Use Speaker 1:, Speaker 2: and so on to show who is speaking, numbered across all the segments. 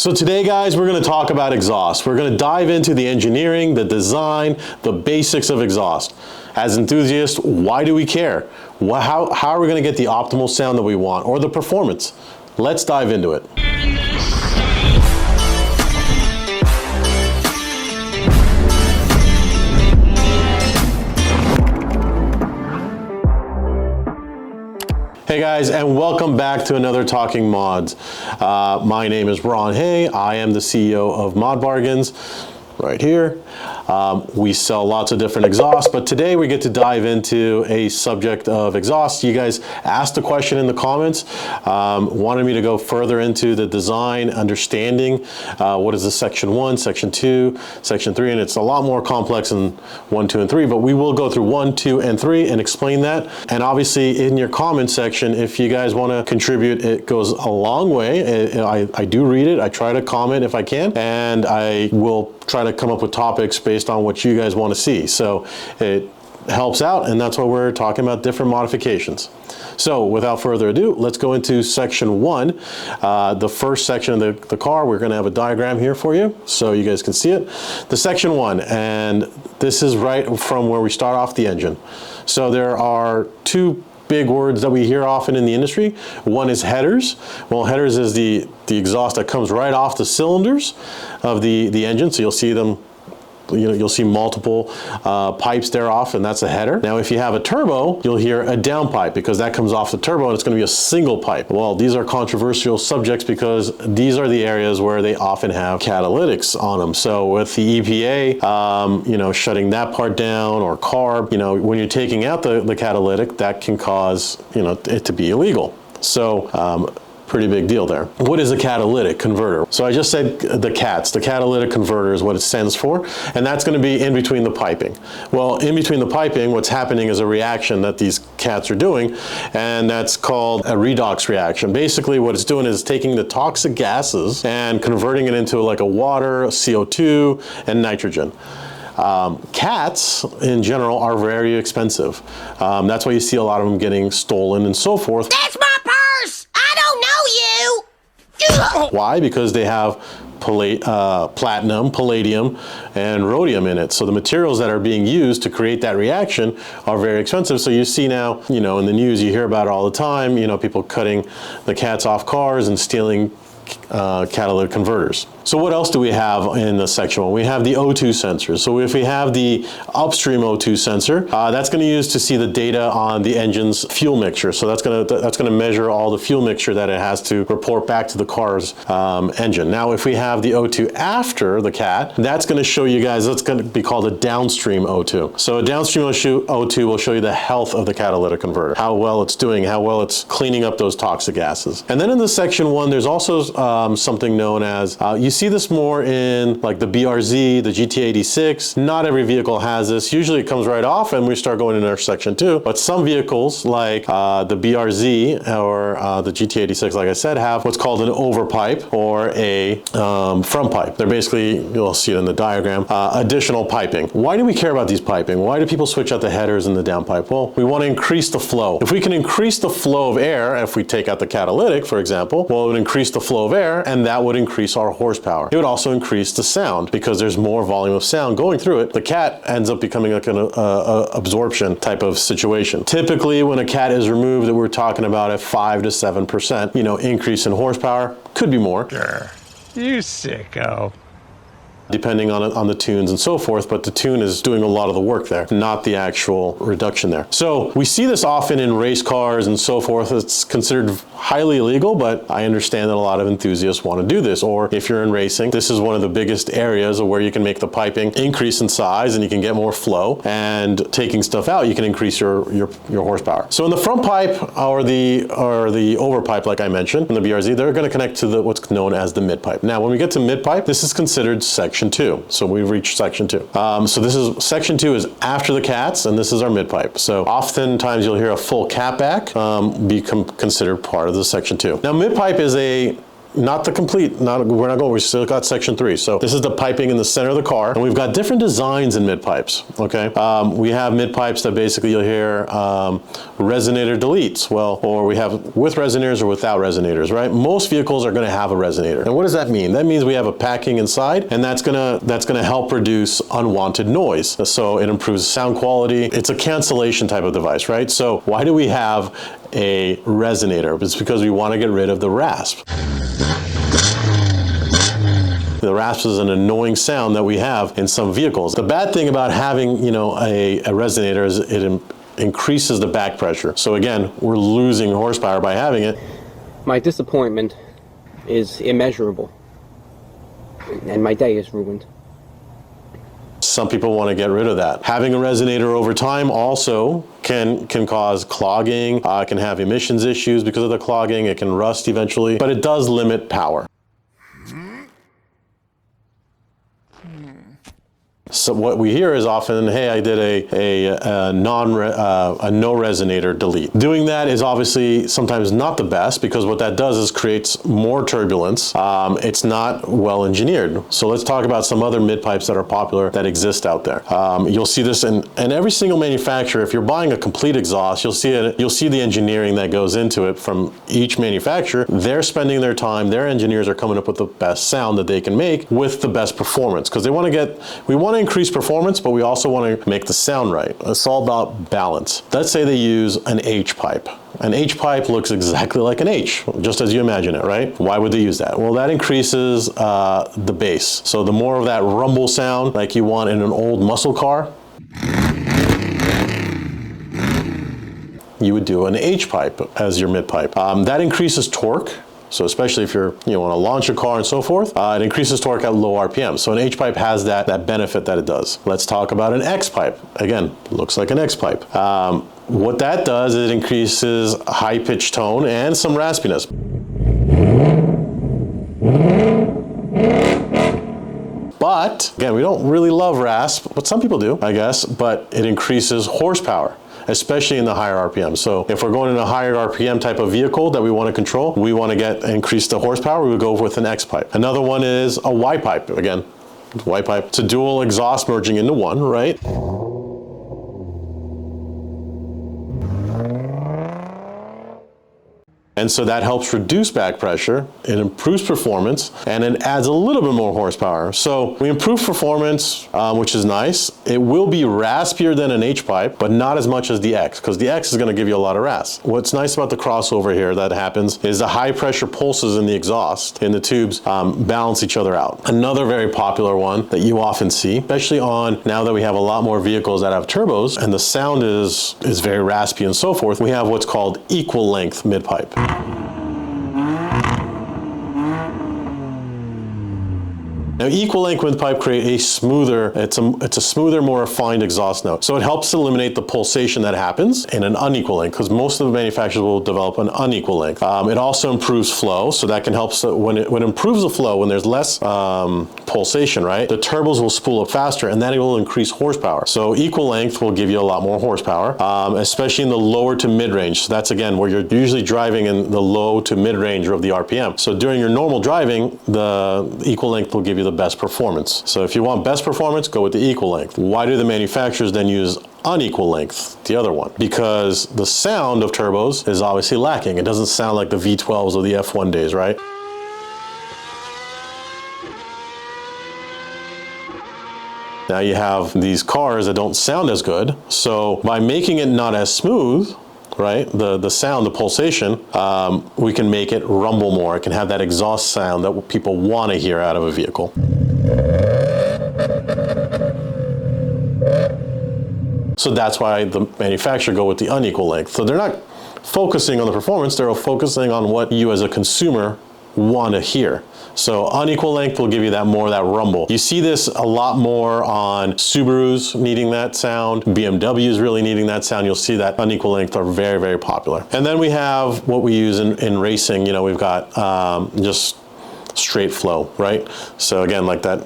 Speaker 1: So today, guys, we're going to talk about exhaust. We're going to dive into the engineering, the design, the basics of exhaust. As enthusiasts, why do we care? How are we going to get the optimal sound that we want, or the performance? Let's dive into it. Hey guys, and welcome back to another Talking Mods. My name is Ron Hay. I am the CEO of Mod Bargains, right here. We sell lots of different exhausts, but today we get to dive into a subject of exhaust. You guys asked a question in the comments, wanted me to go further into the design, understanding what is the section 1, section 2, section 3, and it's a lot more complex than 1, 2, and 3, but we will go through 1, 2, and 3 and explain that. And obviously in your comment section, if you guys want to contribute, it goes a long way. I do read it. I try to comment if I can, and I will try to come up with topics based on what you guys want to see. So it helps out, and that's why we're talking about different modifications. So without further ado, let's go into section 1. The first section of the car, we're going to have a diagram here for you so you guys can see it. The section 1, and this is right from where we start off the engine. So there are two big words that we hear often in the industry. One is headers. Well, headers is the exhaust that comes right off the cylinders of the engine. So you'll see them, you'll see multiple pipes there off, and that's a header. Now, if you have a turbo, you'll hear a downpipe because that comes off the turbo and it's going to be a single pipe. Well, these are controversial subjects because these are the areas where they often have catalytics on them. So with the EPA, shutting that part down, or CARB, when you're taking out the catalytic, that can cause, it to be illegal. So, pretty big deal there. What is a catalytic converter? So I just said the CATs, the catalytic converter is what it stands for, and that's going to be in between the piping. Well, in between the piping, what's happening is a reaction that these CATs are doing, and that's called a redox reaction. Basically, what it's doing is taking the toxic gases and converting it into like a water, CO2, and nitrogen. CATs in general are very expensive. That's why you see a lot of them getting stolen and so forth.
Speaker 2: That's my purse! I don't know you!
Speaker 1: Why? Because they have platinum, palladium, and rhodium in it. So the materials that are being used to create that reaction are very expensive. So you see now, in the news, you hear about it all the time, people cutting the CATs off cars and stealing catalytic converters. So what else do we have in the section 1? We have the O2 sensor. So if we have the upstream O2 sensor, that's going to use to see the data on the engine's fuel mixture. So that's going to measure all the fuel mixture that it has to report back to the car's engine. Now, if we have the O2 after the CAT, that's going to show you guys, that's going to be called a downstream O2. So a downstream O2 will show you the health of the catalytic converter, how well it's doing, how well it's cleaning up those toxic gases. And then in the section 1, there's also something known as, you see this more in like the BRZ, the GT86. Not every vehicle has this. Usually it comes right off and we start going into our section 2. But some vehicles like the BRZ or the GT86, like I said, have what's called an overpipe or a front pipe. They're basically, you'll see it in the diagram, additional piping. Why do we care about these piping? Why do people switch out the headers and the downpipe? Well, we want to increase the flow. If we can increase the flow of air, if we take out the catalytic, for example, well, it would increase the flow of air, and that would increase our horsepower. It would also increase the sound because there's more volume of sound going through it. The CAT ends up becoming like an absorption type of situation. Typically, when a CAT is removed, we're talking about a 5 to 7%, increase in horsepower. Could be more.
Speaker 3: You sicko.
Speaker 1: Depending on the tunes and so forth, but the tune is doing a lot of the work there, not the actual reduction there. So we see this often in race cars and so forth. It's considered highly illegal, but I understand that a lot of enthusiasts want to do this. Or if you're in racing, this is one of the biggest areas of where you can make the piping increase in size and you can get more flow, and taking stuff out, you can increase your horsepower. So in the front pipe or the overpipe, like I mentioned, in the BRZ, they're going to connect to what's known as the mid pipe. Now, when we get to mid pipe, this is considered section 2. So we've reached section 2. So this is section 2 is after the CATs, and this is our mid pipe. So oftentimes you'll hear a full cat back become considered part of the section 2. Now, mid pipe is a not the complete, we're not going, we still got section 3. So this is the piping in the center of the car, and we've got different designs in mid pipes, okay? We have mid pipes that basically you'll hear resonator deletes, well, or we have with resonators or without resonators, right? Most vehicles are gonna have a resonator. And what does that mean? That means we have a packing inside, and that's gonna help reduce unwanted noise. So it improves sound quality. It's a cancellation type of device, right? So why do we have a resonator? It's because we want to get rid of the rasp. The rasp is an annoying sound that we have in some vehicles. The bad thing about having, a resonator is it increases the back pressure. So again, we're losing horsepower by having it.
Speaker 4: My disappointment is immeasurable, and my day is ruined.
Speaker 1: Some people want to get rid of that. Having a resonator over time also can cause clogging, can have emissions issues because of the clogging, it can rust eventually, but it does limit power. So what we hear is often, hey, I did a no resonator delete. Doing that is obviously sometimes not the best, because what that does is creates more turbulence. It's not well engineered. So let's talk about some other mid pipes that are popular that exist out there. You'll see this in every single manufacturer. If you're buying a complete exhaust, you'll see the engineering that goes into it from each manufacturer. They're spending their time, their engineers are coming up with the best sound that they can make with the best performance, because we want to increase performance, but we also want to make the sound right. It's all about balance. Let's say they use an H pipe. An H pipe looks exactly like an H, just as you imagine it, right? Why would they use that? Well, that increases the bass. So the more of that rumble sound like you want in an old muscle car, you would do an H pipe as your mid pipe. That increases torque. So especially if you want to launch a car and so forth, it increases torque at low RPM. So an H pipe has that benefit that it does. Let's talk about an X pipe. Again, looks like an X pipe. What that does is it increases high pitch tone and some raspiness. But again, we don't really love rasp, but some people do, I guess, but it increases horsepower, especially in the higher RPM. So if we're going in a higher RPM type of vehicle that we want to control, we want to increase the horsepower, we would go with an X pipe. Another one is a Y pipe. Again, Y pipe. It's a dual exhaust merging into one, right? And so that helps reduce back pressure, it improves performance, and it adds a little bit more horsepower. So we improve performance, which is nice. It will be raspier than an H pipe, but not as much as the X, because the X is going to give you a lot of rasp. What's nice about the crossover here that happens is the high pressure pulses in the exhaust, in the tubes, balance each other out. Another very popular one that you often see, especially on now that we have a lot more vehicles that have turbos, and the sound is very raspy and so forth, we have what's called equal length mid pipe. Now, equal length mid pipe create a smoother, it's a smoother, more refined exhaust note. So it helps eliminate the pulsation that happens in an unequal length, because most of the manufacturers will develop an unequal length. It also improves flow, so that can help, when it improves the flow, when there's less pulsation, right? The turbos will spool up faster, and that will increase horsepower. So equal length will give you a lot more horsepower, especially in the lower to mid range. So that's again where you're usually driving in the low to mid range of the RPM. So during your normal driving, the equal length will give you the best performance. So if you want best performance, go with the equal length. Why do the manufacturers then use unequal length, the other one? Because the sound of turbos is obviously lacking. It doesn't sound like the V12s of the F1 days, right? Now you have these cars that don't sound as good. So by making it not as smooth, right, the sound, the pulsation, we can make it rumble more. It can have that exhaust sound that people want to hear out of a vehicle. So that's why the manufacturer go with the unequal length. So they're not focusing on the performance, they're focusing on what you as a consumer want to hear. So unequal length will give you that rumble. You see this a lot more on Subarus needing that sound, BMWs really needing that sound. You'll see that unequal length are very, very popular. And then we have what we use in racing. We've got just straight flow, right? So again, like that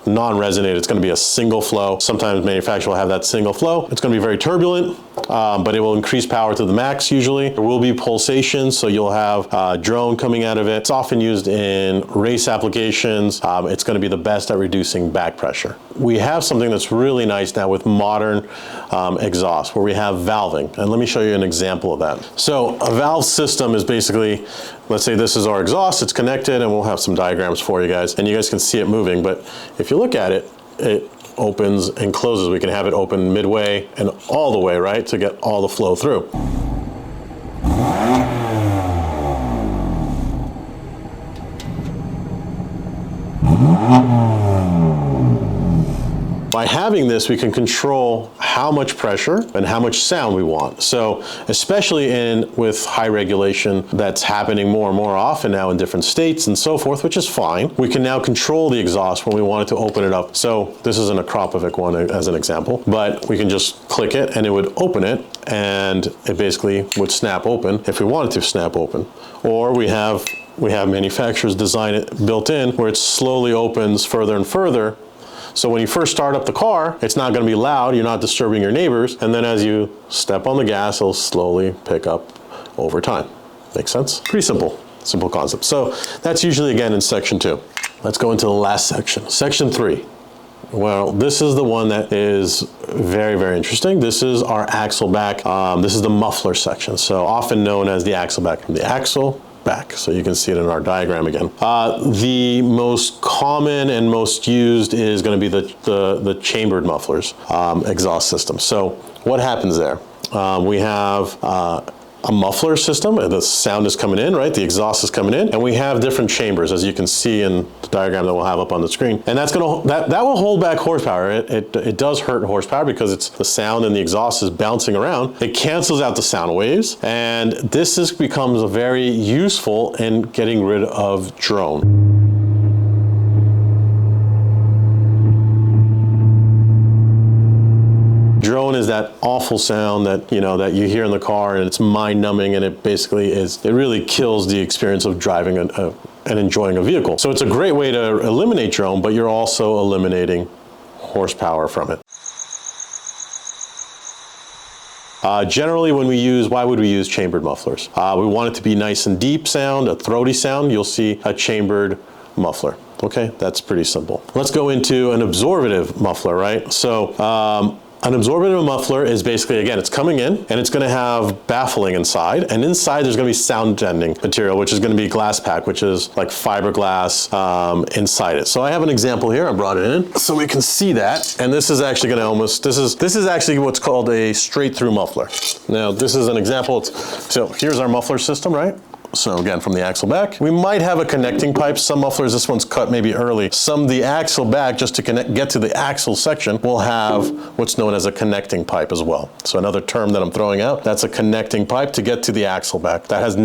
Speaker 1: non-resonated, it's going to be a single flow. Sometimes manufacturers will have that single flow. It's going to be very turbulent. but it will increase power to the max usually. There will be pulsations, so you'll have drone coming out of it. It's often used in race applications. It's going to be the best at reducing back pressure. We have something that's really nice now with modern exhaust, where we have valving, and let me show you an example of that. So a valve system is basically, let's say this is our exhaust, it's connected, and we'll have some diagrams for you guys, and you guys can see it moving, but if you look at it, it opens and closes. We can have it open midway and all the way, right, to get all the flow through. By having this, we can control how much pressure and how much sound we want. So especially with high regulation that's happening more and more often now in different states and so forth, which is fine, we can now control the exhaust when we want it to open it up. So this isn't a Kropovic one as an example, but we can just click it and it would open it, and it basically would snap open if we wanted to snap open. Or we have manufacturers design it built in where it slowly opens further and further. So when you first start up the car, it's not going to be loud, you're not disturbing your neighbors, and then as you step on the gas, it'll slowly pick up over time. Make sense? Pretty simple concept. So that's usually, again, in section 2. Let's go into the last section, section 3. Well, this is the one that is very, very interesting. This is our axle back. This is the muffler section, so often known as the axle back. The axle back, so you can see it in our diagram again. The most common and most used is going to be the chambered mufflers exhaust system. So what happens there? We have a muffler system, and the sound is coming in, right? The exhaust is coming in, and we have different chambers, as you can see in the diagram that we'll have up on the screen. And that will hold back horsepower. It does hurt horsepower because it's the sound and the exhaust is bouncing around. It cancels out the sound waves, and this becomes very useful in getting rid of drone. Drone is that awful sound that you hear in the car, and it's mind-numbing, and it basically it really kills the experience of driving and enjoying a vehicle. So it's a great way to eliminate drone, but you're also eliminating horsepower from it. Generally, why would we use chambered mufflers? We want it to be nice and deep sound, a throaty sound. You'll see a chambered muffler. Okay, that's pretty simple. Let's go into an absorbative muffler, right? So an absorbative muffler is basically, again, it's coming in and it's going to have baffling inside, and inside there's going to be sound deadening material, which is going to be glass pack, which is like fiberglass inside it. So I have an example here. I brought it in so we can see that, and this is actually going to this is actually what's called a straight through muffler. Now this is an example. So here's our muffler system, right? So again, from the axle back, we might have a connecting pipe. Some mufflers, this one's cut maybe early. Some, the axle back, just to get to the axle section, will have what's known as a connecting pipe as well. So another term that I'm throwing out, that's a connecting pipe to get to the axle back. That is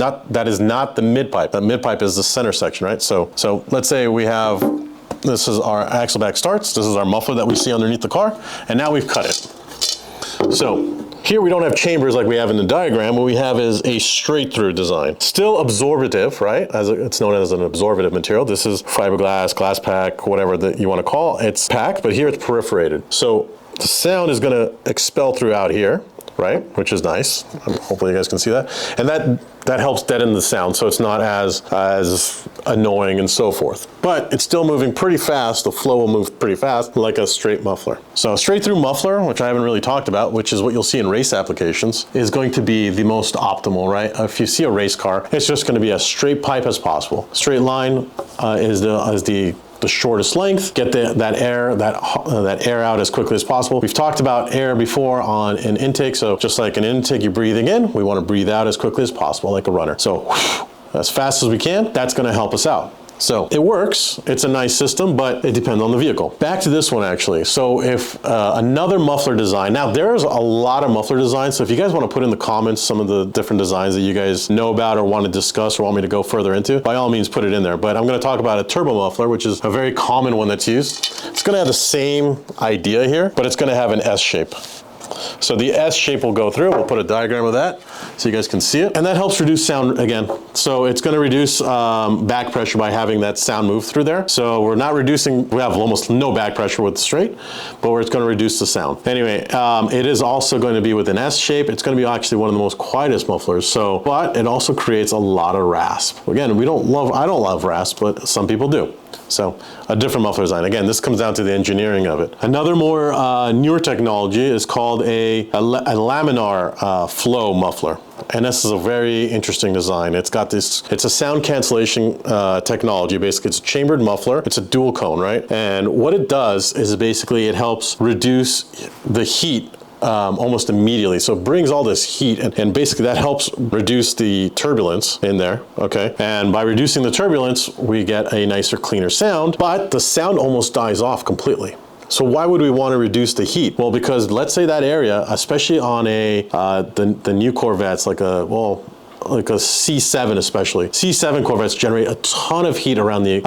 Speaker 1: not the mid pipe. The mid pipe is the center section, right? So let's say we have, this is our axle back starts. This is our muffler that we see underneath the car, and now we've cut it. So here we don't have chambers like we have in the diagram. What we have is a straight through design. Still absorbative, right? It's known as an absorbative material. This is fiberglass, glass pack, whatever that you want to call it. It's packed, but here it's perforated. So the sound is going to expel throughout here, right? Which is nice. Hopefully you guys can see that. And that helps deaden the sound, so it's not as annoying and so forth. But it's still moving pretty fast. The flow will move pretty fast, like a straight muffler. So a straight through muffler, which I haven't really talked about, which is what you'll see in race applications, is going to be the most optimal, right? If you see a race car, it's just going to be as straight pipe as possible. Straight line is the shortest length. Get that air out as quickly as possible. We've talked about air before on an intake, so just like an intake, you're breathing in, we want to breathe out as quickly as possible, like a runner. So as fast as we can, that's going to help us out. So it works, it's a nice system, but it depends on the vehicle. Back to this one actually. So if another muffler design, now there's a lot of muffler designs, so if you guys want to put in the comments some of the different designs that you guys know about or want to discuss or want me to go further into, by all means put it in there. But I'm going to talk about a turbo muffler, which is a very common one that's used. It's going to have the same idea here, but it's going to have an S shape. So the S shape will go through. We'll put a diagram of that so you guys can see it. And that helps reduce sound again. So it's going to reduce back pressure by having that sound move through there. So we're not reducing, we have almost no back pressure with the straight, but it's going to reduce the sound. Anyway, it is also going to be with an S shape. It's going to be actually one of the most quietest mufflers. So, but it also creates a lot of rasp. Again, I don't love rasp, but some people do. So a different muffler design. Again, this comes down to the engineering of it. Another more newer technology is called a laminar flow muffler. And this is a very interesting design. It's got this, it's a sound cancellation technology. Basically, it's a chambered muffler. It's a dual cone, right? And what it does is basically it helps reduce the heat almost immediately. So it brings all this heat and basically that helps reduce the turbulence in there, okay? And by reducing the turbulence, we get a nicer, cleaner sound, but the sound almost dies off completely. So why would we want to reduce the heat? Well, because let's say that area, especially on the new Corvettes, like a C7 especially. C7 Corvettes generate a ton of heat around the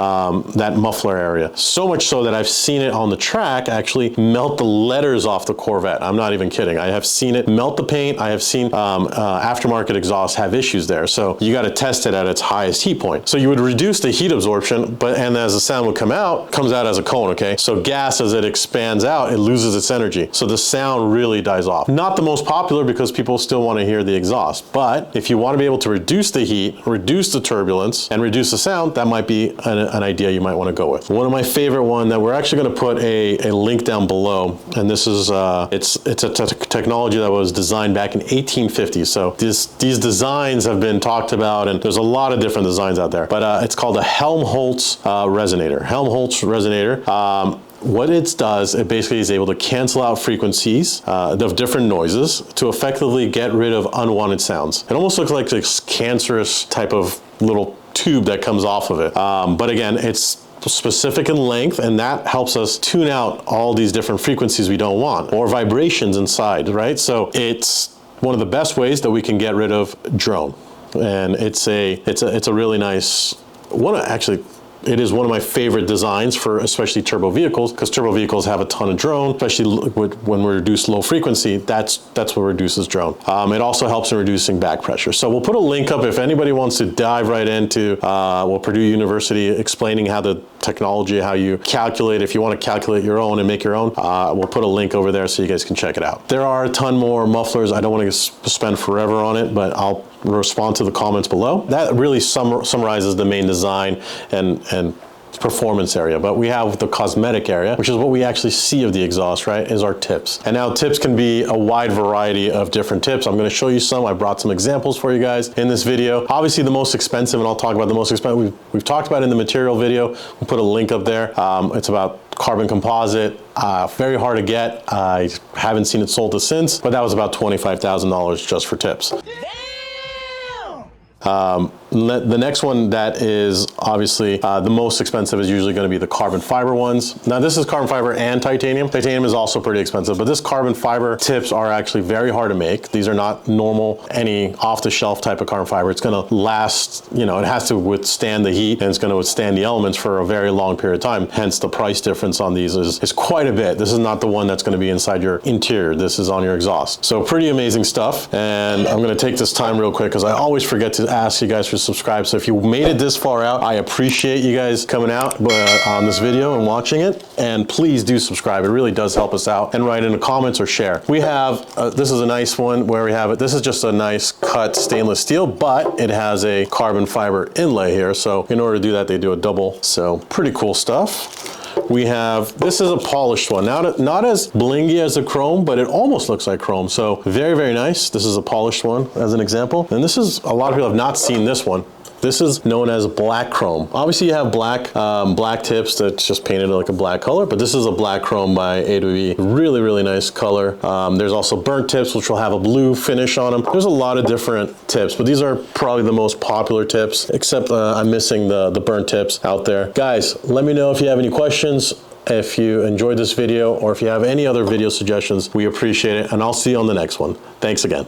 Speaker 1: that muffler area. So much so that I've seen it on the track actually melt the letters off the Corvette. I'm not even kidding. I have seen it melt the paint. I have seen aftermarket exhausts have issues there. So you got to test it at its highest heat point. So you would reduce the heat absorption, and as the sound would come out, comes out as a cone, okay? So gas, as it expands out, it loses its energy. So the sound really dies off. Not the most popular because people still want to hear the exhaust, but if you want to be able to reduce the heat, reduce the turbulence, and reduce the sound, that might be an idea you might want to go with. One of my favorite one that we're actually going to put a link down below, and this is it's a technology that was designed back in 1850. So these designs have been talked about, and there's a lot of different designs out there. But it's called a Helmholtz resonator. Helmholtz resonator. What it does, it basically is able to cancel out frequencies of different noises to effectively get rid of unwanted sounds. It almost looks like this cancerous type of little tube that comes off of it. But again, it's specific in length, and that helps us tune out all these different frequencies we don't want, or vibrations inside, right? So it's one of the best ways that we can get rid of drone. And it's a really nice one. Actually, it is one of my favorite designs for especially turbo vehicles, because turbo vehicles have a ton of drone, especially when we reduce low frequency. That's what reduces drone. It also helps in reducing back pressure. So we'll put a link up if anybody wants to dive right into Purdue University explaining how the technology, how you calculate, if you want to calculate your own and make your own, we'll put a link over there so you guys can check it out. There are a ton more mufflers. I don't want to spend forever on it, but I'll respond to the comments below. That really summarizes the main design and performance area. But we have the cosmetic area, which is what we actually see of the exhaust, right, is our tips. And now tips can be a wide variety of different tips. I'm going to show you some. I brought some examples for you guys in this video. Obviously the most expensive, and I'll talk about the most expensive, we've talked about in the material video. We'll put a link up there. It's about carbon composite, very hard to get. I haven't seen it sold since, but that was about $25,000 just for tips. The next one that is obviously the most expensive is usually going to be the carbon fiber ones. Now this is carbon fiber and titanium. Titanium is also pretty expensive, but this carbon fiber tips are actually very hard to make. These are not normal, any off-the-shelf type of carbon fiber. It's going to last, you know, it has to withstand the heat, and it's going to withstand the elements for a very long period of time. Hence the price difference on these is quite a bit. This is not the one that's going to be inside your interior. This is on your exhaust. So pretty amazing stuff. And I'm going to take this time real quick because I always forget to ask you guys for subscribe. So if you made it this far out, I appreciate you guys coming out on this video and watching it. And please do subscribe. It really does help us out. And write in the comments or share. We have, this is a nice one where we have it. This is just a nice cut stainless steel, but it has a carbon fiber inlay here. So in order to do that, they do a double. So pretty cool stuff. We have, this is a polished one. Not as blingy as the chrome, but it almost looks like chrome. So very, very nice. This is a polished one as an example. And this is, a lot of people have not seen this one. This is known as black chrome. Obviously you have black tips that's just painted like a black color, but this is a black chrome by AWE. Really, really nice color. There's also burnt tips, which will have a blue finish on them. There's a lot of different tips, but these are probably the most popular tips, except I'm missing the burnt tips out there. Guys, let me know if you have any questions. If you enjoyed this video, or if you have any other video suggestions, we appreciate it, and I'll see you on the next one. Thanks again.